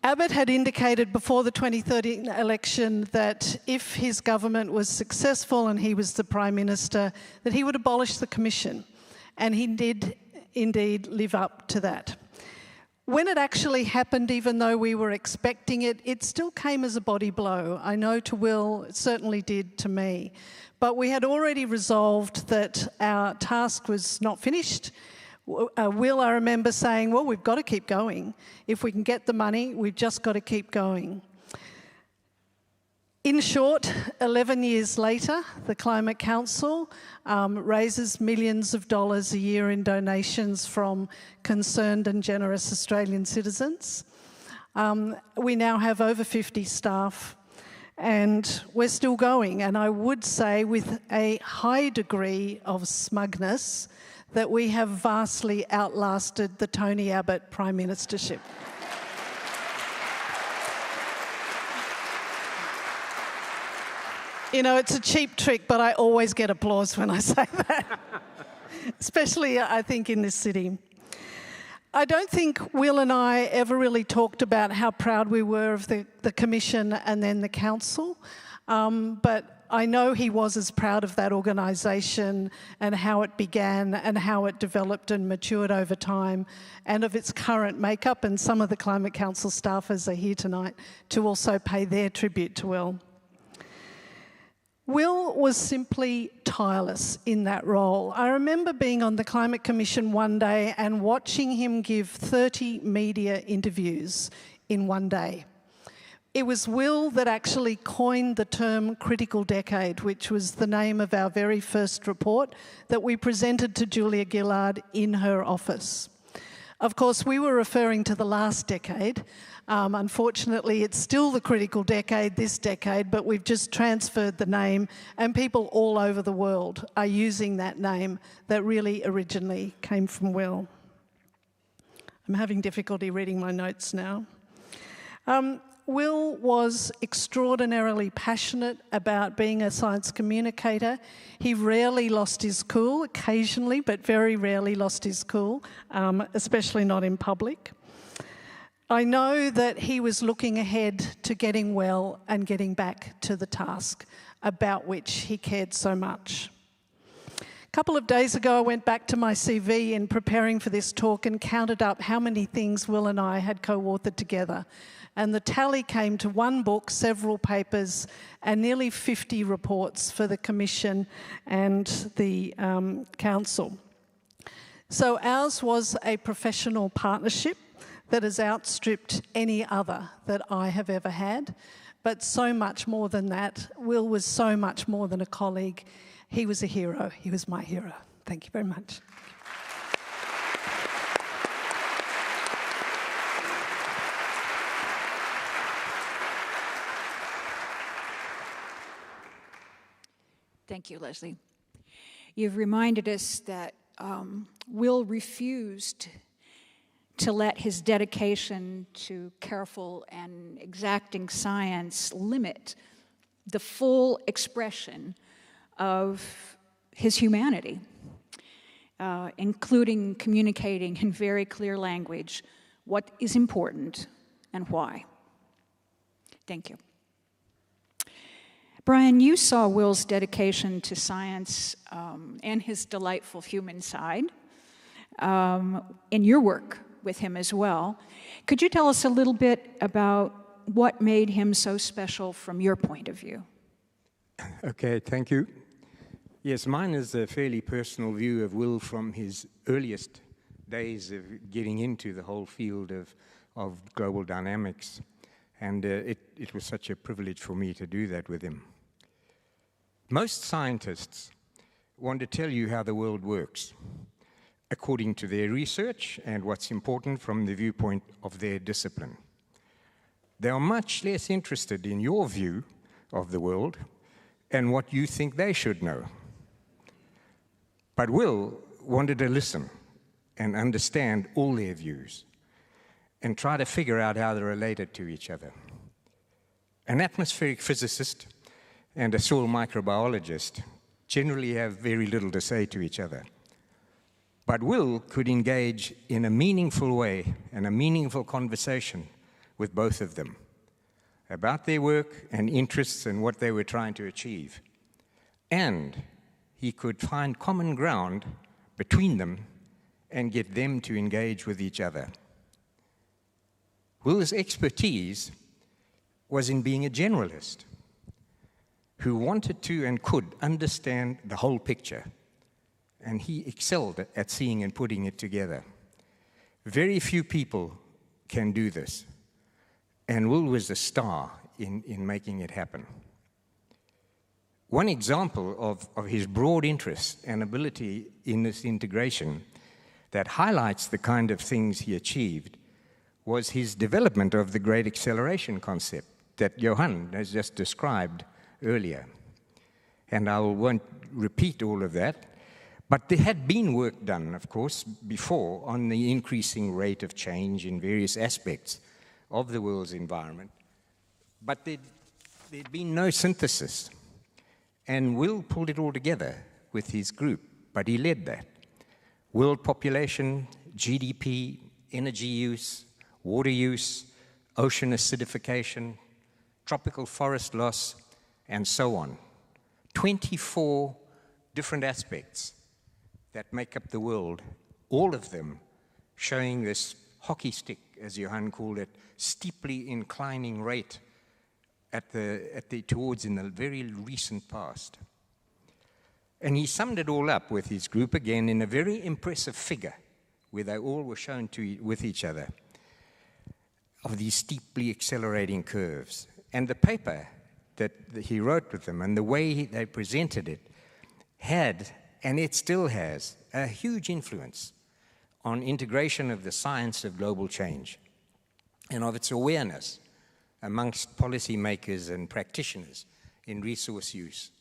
Abbott had indicated before the 2013 election that if his government was successful and he was the Prime Minister, that he would abolish the Commission. And he did indeed live up to that. When it actually happened, even though we were expecting it, it still came as a body blow. I know to Will, it certainly did to me. But we had already resolved that our task was not finished. Will, I remember saying, well, we've got to keep going. If we can get the money, we've just got to keep going. In short, 11 years later, the Climate Council raises millions of dollars a year in donations from concerned and generous Australian citizens. We now have over 50 staff, and we're still going. And I would say with a high degree of smugness that we have vastly outlasted the Tony Abbott Prime Ministership. You know, it's a cheap trick, but I always get applause when I say that, especially, I think, in this city. I don't think Will and I ever really talked about how proud we were of the Commission and then the Council, but I know he was as proud of that organisation and how it began and how it developed and matured over time, and of its current makeup, and some of the Climate Council staffers are here tonight to also pay their tribute to Will. Will was simply tireless in that role. I remember being on the Climate Commission one day and watching him give 30 media interviews in one day. It was Will that actually coined the term critical decade, which was the name of our very first report that we presented to Julia Gillard in her office. Of course, we were referring to the last decade. Unfortunately, it's still the critical decade, this decade, but we've just transferred the name, and people all over the world are using that name that really originally came from Will. I'm having difficulty reading my notes now. Will was extraordinarily passionate about being a science communicator. He rarely lost his cool, occasionally, but very rarely lost his cool, especially not in public. I know that he was looking ahead to getting well and getting back to the task about which he cared so much. A couple of days ago, I went back to my CV in preparing for this talk and counted up how many things Will and I had co-authored together. And the tally came to 1 book, several papers, and nearly 50 reports for the Commission and the Council. So ours was a professional partnership that has outstripped any other that I have ever had. But so much more than that. Will was so much more than a colleague. He was a hero. He was my hero. Thank you very much. Thank you, Leslie. You've reminded us that Will refused to let his dedication to careful and exacting science limit the full expression of his humanity, including communicating in very clear language what is important and why. Thank you. Brian, you saw Will's dedication to science and his delightful human side in your work with him as well. Could you tell us a little bit about what made him so special from your point of view? Okay, thank you. Yes, mine is a fairly personal view of Will from his earliest days of getting into the whole field of global dynamics. And it was such a privilege for me to do that with him. Most scientists want to tell you how the world works, according to their research and what's important from the viewpoint of their discipline. They are much less interested in your view of the world and what you think they should know. But Will wanted to listen and understand all their views and try to figure out how they're related to each other. An atmospheric physicist and a soil microbiologist generally have very little to say to each other. But Will could engage in a meaningful way and a meaningful conversation with both of them about their work and interests and what they were trying to achieve. And he could find common ground between them and get them to engage with each other. Will's expertise was in being a generalist who wanted to and could understand the whole picture. And he excelled at seeing and putting it together. Very few people can do this. And Will was a star in making it happen. One example of his broad interest and ability in this integration that highlights the kind of things he achieved was his development of the great acceleration concept that Johan has just described earlier. And I won't repeat all of that, but there had been work done, of course, before on the increasing rate of change in various aspects of the world's environment. But there'd been no synthesis. And Will pulled it all together with his group, but he led that. World population, GDP, energy use, water use, ocean acidification, tropical forest loss, and so on. 24 different aspects that make up the world, all of them showing this hockey stick, as Johan called it, steeply inclining rate towards in the very recent past. And he summed it all up with his group again in a very impressive figure, where they all were shown with each other, of these steeply accelerating curves. And the paper that he wrote with them and the way they presented it had, and it still has, a huge influence on integration of the science of global change and of its awareness amongst policymakers and practitioners in resource use.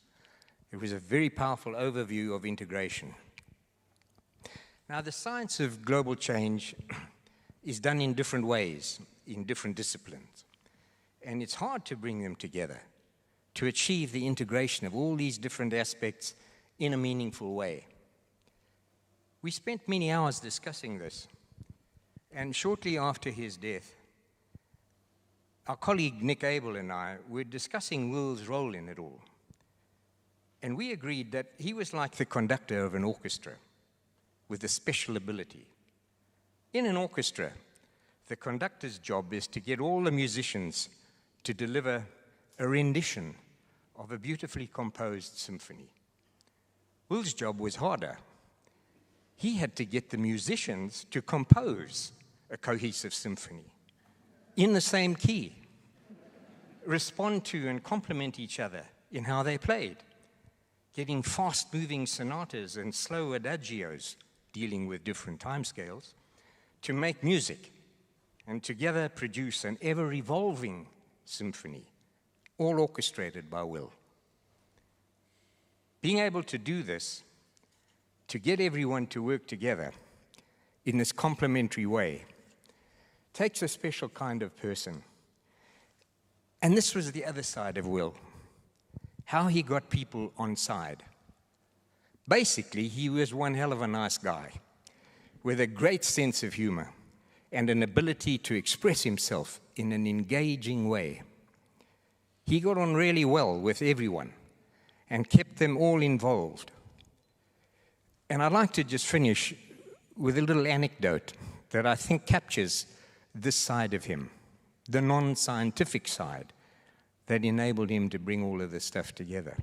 It was a very powerful overview of integration. Now, the science of global change is done in different ways, in different disciplines, and it's hard to bring them together to achieve the integration of all these different aspects in a meaningful way. We spent many hours discussing this, and shortly after his death, our colleague Nick Abel and I were discussing Will's role in it all. And we agreed that he was like the conductor of an orchestra with a special ability. In an orchestra, the conductor's job is to get all the musicians to deliver a rendition of a beautifully composed symphony. Will's job was harder. He had to get the musicians to compose a cohesive symphony in the same key, respond to and complement each other in how they played, getting fast-moving sonatas and slow adagios, dealing with different timescales, to make music and together produce an ever-evolving symphony, all orchestrated by Will. Being able to do this, to get everyone to work together in this complementary way, takes a special kind of person. And this was the other side of Will, how he got people on side. Basically, he was one hell of a nice guy with a great sense of humor and an ability to express himself in an engaging way. He got on really well with everyone and kept them all involved. And I'd like to just finish with a little anecdote that I think captures this side of him, the non-scientific side that enabled him to bring all of this stuff together.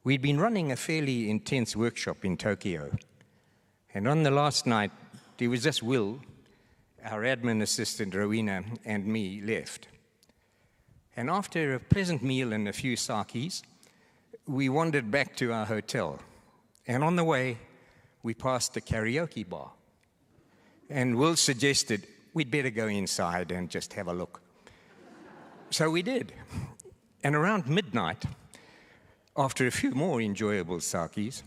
We'd been running a fairly intense workshop in Tokyo, and on the last night, there was just Will, our admin assistant Rowena, and me left. And after a pleasant meal and a few sakis, we wandered back to our hotel. And on the way, we passed the karaoke bar. And Will suggested we'd better go inside and just have a look. So we did. And around midnight, after a few more enjoyable sakis,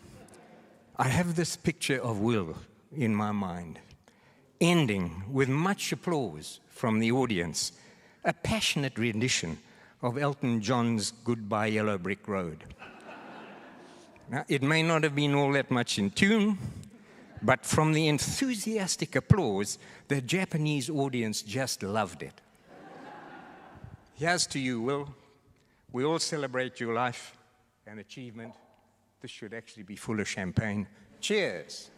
I have this picture of Will in my mind, ending with much applause from the audience, a passionate rendition of Elton John's Goodbye Yellow Brick Road. Now, it may not have been all that much in tune, but from the enthusiastic applause, the Japanese audience just loved it. Here's to you, Will. We all celebrate your life and achievement. This should actually be full of champagne. Cheers.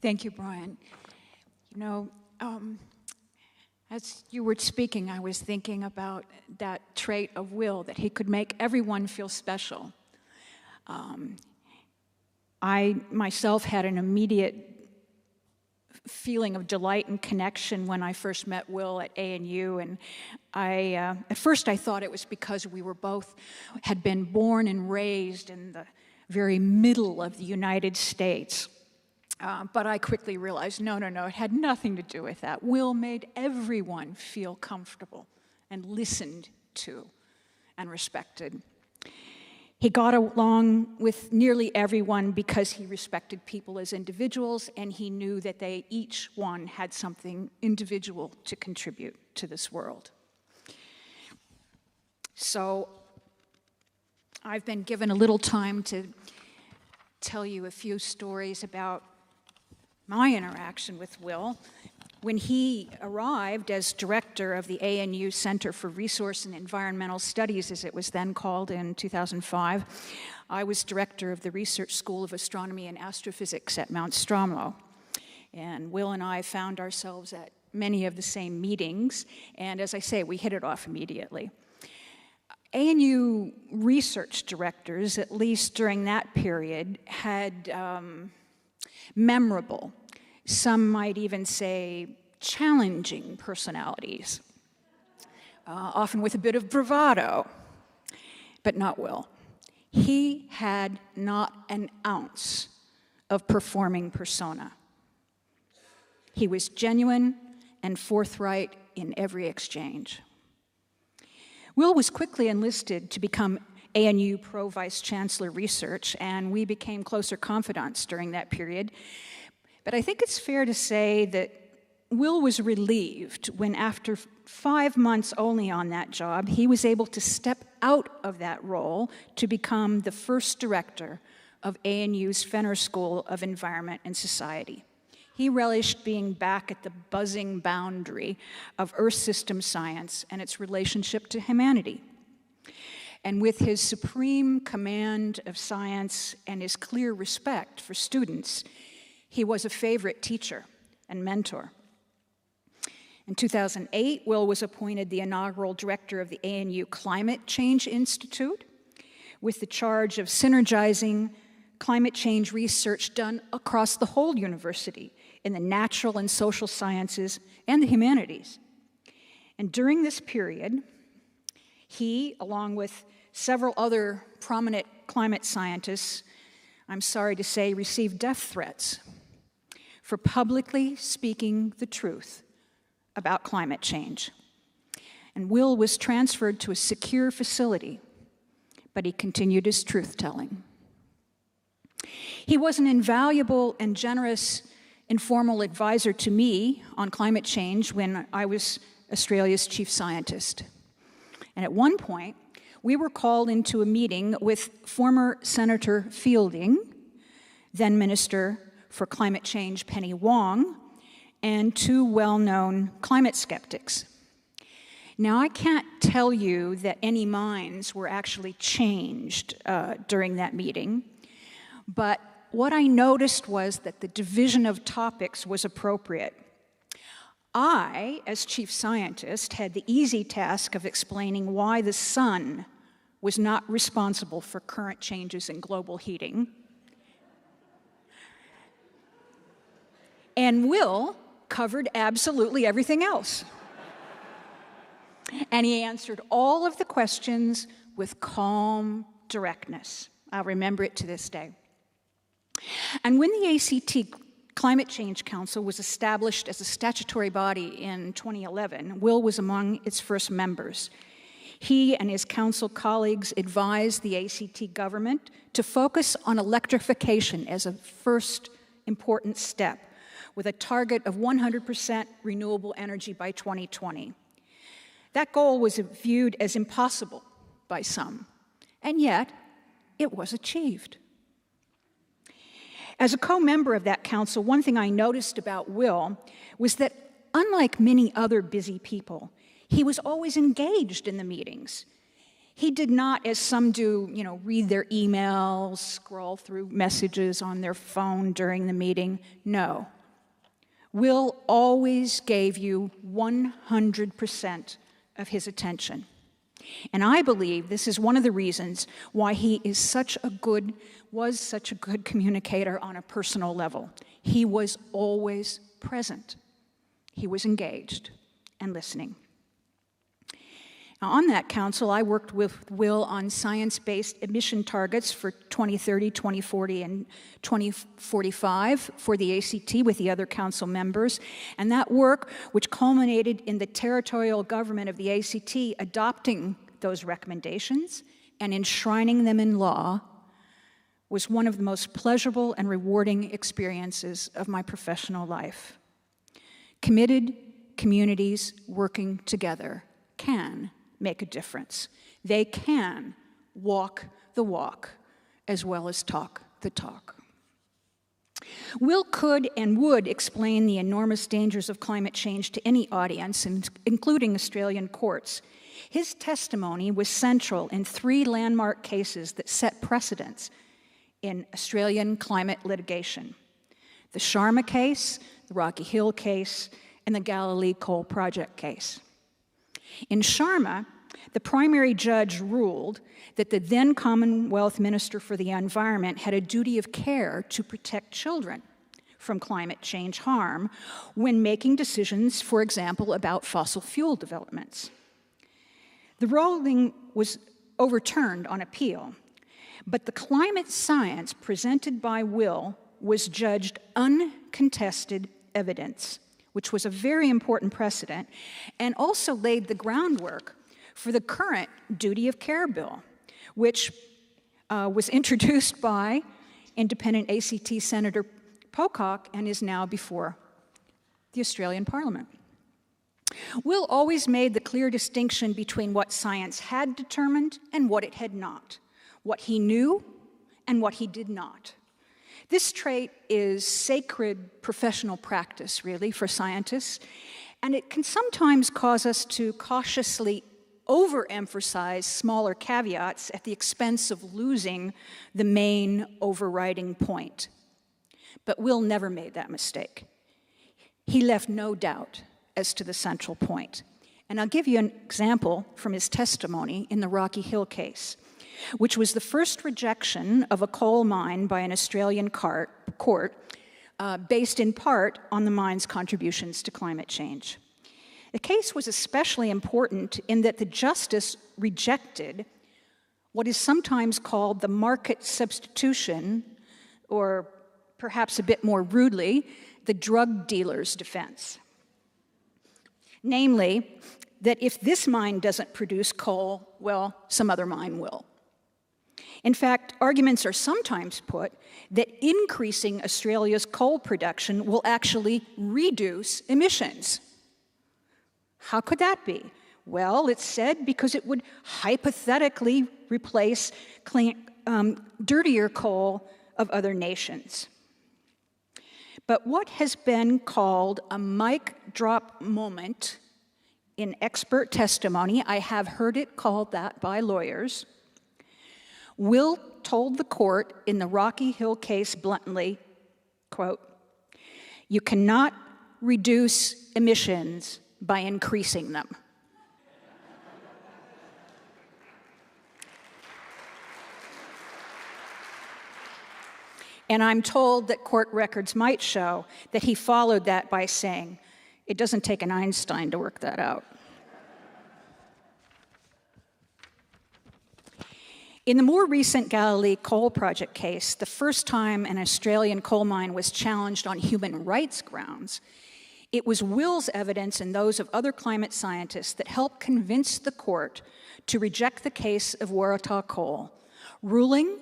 Thank you, Brian. You know, as you were speaking, I was thinking about that trait of Will, that he could make everyone feel special. I myself had an immediate feeling of delight and connection when I first met Will at ANU, and at first I thought it was because we were both had been born and raised in the very middle of the United States. But I quickly realized, no, it had nothing to do with that. Will made everyone feel comfortable and listened to and respected. He got along with nearly everyone because he respected people as individuals, and he knew that they each one had something individual to contribute to this world. So I've been given a little time to tell you a few stories about my interaction with Will. When he arrived as director of the ANU Center for Resource and Environmental Studies, as it was then called, in 2005, I was director of the Research School of Astronomy and Astrophysics at Mount Stromlo. And Will and I found ourselves at many of the same meetings, and as I say, we hit it off immediately. ANU research directors, at least during that period, had memorable, some might even say challenging personalities, often with a bit of bravado, but not Will. He had not an ounce of performing persona. He was genuine and forthright in every exchange. Will was quickly enlisted to become ANU Pro Vice Chancellor Research, and we became closer confidants during that period. But I think it's fair to say that Will was relieved when, after 5 months only on that job, he was able to step out of that role to become the first director of ANU's Fenner School of Environment and Society. He relished being back at the buzzing boundary of Earth system science and its relationship to humanity. And with his supreme command of science and his clear respect for students, he was a favorite teacher and mentor. In 2008, Will was appointed the inaugural director of the ANU Climate Change Institute, with the charge of synergizing climate change research done across the whole university in the natural and social sciences and the humanities. And during this period, he, along with several other prominent climate scientists, I'm sorry to say, received death threats for publicly speaking the truth about climate change. And Will was transferred to a secure facility, but he continued his truth-telling. He was an invaluable and generous informal advisor to me on climate change when I was Australia's chief scientist. And at one point, we were called into a meeting with former Senator Fielding, then Minister for Climate Change Penny Wong, and 2 well-known climate skeptics. Now, I can't tell you that any minds were actually changed during that meeting, but what I noticed was that the division of topics was appropriate. I, as chief scientist, had the easy task of explaining why the sun was not responsible for current changes in global heating. And Will covered absolutely everything else. And he answered all of the questions with calm directness. I'll remember it to this day. And when the ACT Climate Change Council was established as a statutory body in 2011, Will was among its first members. He and his council colleagues advised the ACT government to focus on electrification as a first important step, with a target of 100% renewable energy by 2020. That goal was viewed as impossible by some, and yet it was achieved. As a co-member of that council, one thing I noticed about Will was that, unlike many other busy people, he was always engaged in the meetings. He did not, as some do, read their emails, scroll through messages on their phone during the meeting. No. Will always gave you 100% of his attention. And I believe this is one of the reasons why he was such a good communicator on a personal level. He was always present. He was engaged and listening. Now, on that council, I worked with Will on science-based emission targets for 2030, 2040, and 2045 for the ACT with the other council members. And that work, which culminated in the territorial government of the ACT adopting those recommendations and enshrining them in law, was one of the most pleasurable and rewarding experiences of my professional life. Committed communities working together can make a difference. They can walk the walk as well as talk the talk. Will could and would explain the enormous dangers of climate change to any audience, including Australian courts. His testimony was central in 3 landmark cases that set precedents in Australian climate litigation: the Sharma case, the Rocky Hill case, and the Galilee Coal Project case. In Sharma, the primary judge ruled that the then Commonwealth Minister for the Environment had a duty of care to protect children, from climate change harm when making decisions, for example, about fossil fuel developments. The ruling was overturned on appeal, but the climate science presented by Will was judged uncontested evidence, which was a very important precedent, and also laid the groundwork for the current duty of care bill, which was introduced by independent ACT Senator Pocock and is now before the Australian Parliament. Will always made the clear distinction between what science had determined and what it had not, what he knew and what he did not. This trait is sacred professional practice, really, for scientists, and it can sometimes cause us to cautiously overemphasize smaller caveats at the expense of losing the main overriding point. But Will never made that mistake. He left no doubt as to the central point. And I'll give you an example from his testimony in the Rocky Hill case, which was the first rejection of a coal mine by an Australian court based in part on the mine's contributions to climate change. The case was especially important in that the justice rejected what is sometimes called the market substitution, or perhaps a bit more rudely, the drug dealer's defense. Namely, that if this mine doesn't produce coal, well, some other mine will. In fact, arguments are sometimes put that increasing Australia's coal production will actually reduce emissions. How could that be? Well, it's said because it would hypothetically replace dirtier coal of other nations. But what has been called a mic drop moment in expert testimony, I have heard it called that by lawyers, Will told the court in the Rocky Hill case bluntly, quote, "You cannot reduce emissions by increasing them." And I'm told that court records might show that he followed that by saying, "It doesn't take an Einstein to work that out." In the more recent Galilee coal project case, the first time an Australian coal mine was challenged on human rights grounds, it was Will's evidence and those of other climate scientists that helped convince the court to reject the case of Waratah Coal, ruling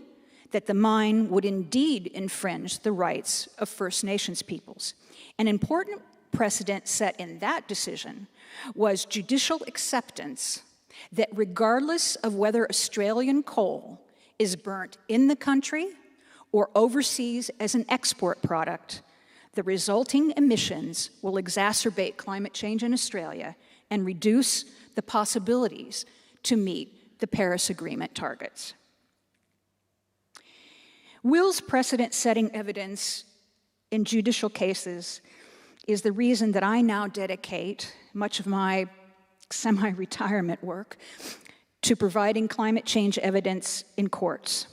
that the mine would indeed infringe the rights of First Nations peoples. An important precedent set in that decision was judicial acceptance that regardless of whether Australian coal is burnt in the country or overseas as an export product, the resulting emissions will exacerbate climate change in Australia and reduce the possibilities to meet the Paris Agreement targets. Will's precedent-setting evidence in judicial cases is the reason that I now dedicate much of my semi-retirement work to providing climate change evidence in courts.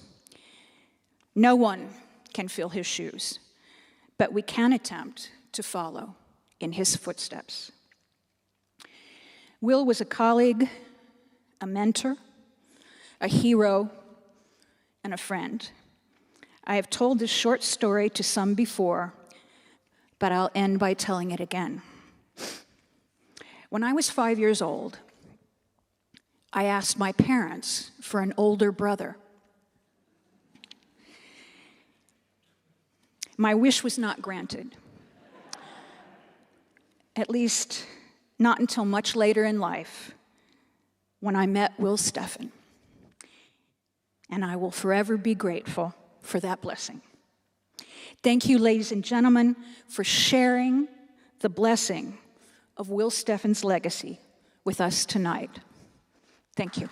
No one can fill his shoes, but we can attempt to follow in his footsteps. Will was a colleague, a mentor, a hero, and a friend. I have told this short story to some before, but I'll end by telling it again. When I was 5 years old, I asked my parents for an older brother. My wish was not granted, at least not until much later in life, when I met Will Steffen. And I will forever be grateful for that blessing. Thank you, ladies and gentlemen, for sharing the blessing of Will Steffen's legacy with us tonight. Thank you.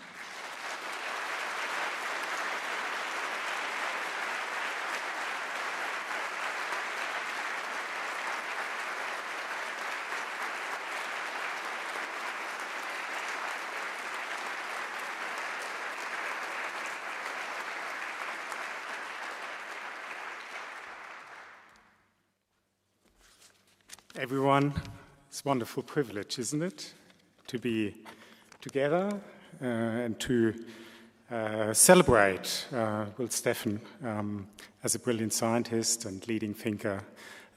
everyone. It's a wonderful privilege, isn't it, to be together and to celebrate Will Steffen as a brilliant scientist and leading thinker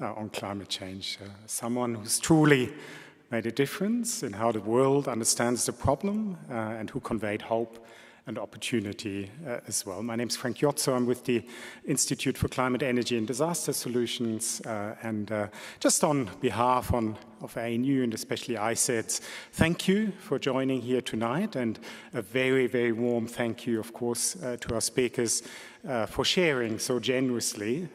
on climate change. Someone who's truly made a difference in how the world understands the problem and who conveyed hope and opportunity as well. My name is Frank Jotzo. I'm with the Institute for Climate, Energy and Disaster Solutions. And just on behalf of ANU and especially ICEDS, thank you for joining here tonight. And a very, very warm thank you, of course, to our speakers for sharing so generously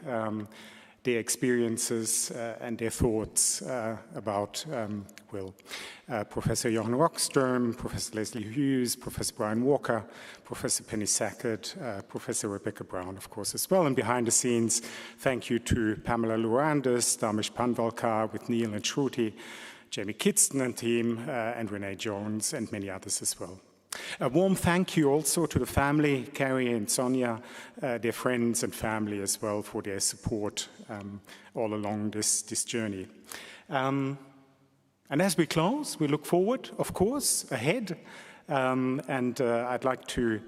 their experiences and their thoughts about Will. Professor Johan Rockström, Professor Leslie Hughes, Professor Brian Walker, Professor Penny Sackett, Professor Rebecca Brown, of course, as well. And behind the scenes, thank you to Pamela Lourandis, Dharmesh Panvalkar with Neil and Shruti, Jamie Kidston and team, and Renee Jones, and many others as well. A warm thank you also to the family, Carrie and Sonia, their friends and family as well for their support all along this journey. And as we close, we look forward, of course, ahead. And I'd like to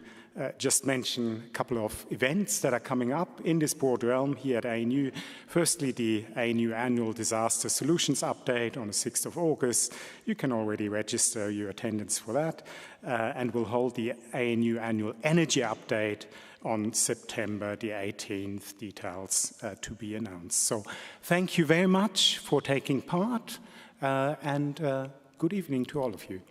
just mention a couple of events that are coming up in this broad realm here at ANU. Firstly, the ANU Annual Disaster Solutions Update on the 6th of August. You can already register your attendance for that. And we'll hold the ANU Annual Energy Update on September the 18th, details to be announced. So thank you very much for taking part, and good evening to all of you.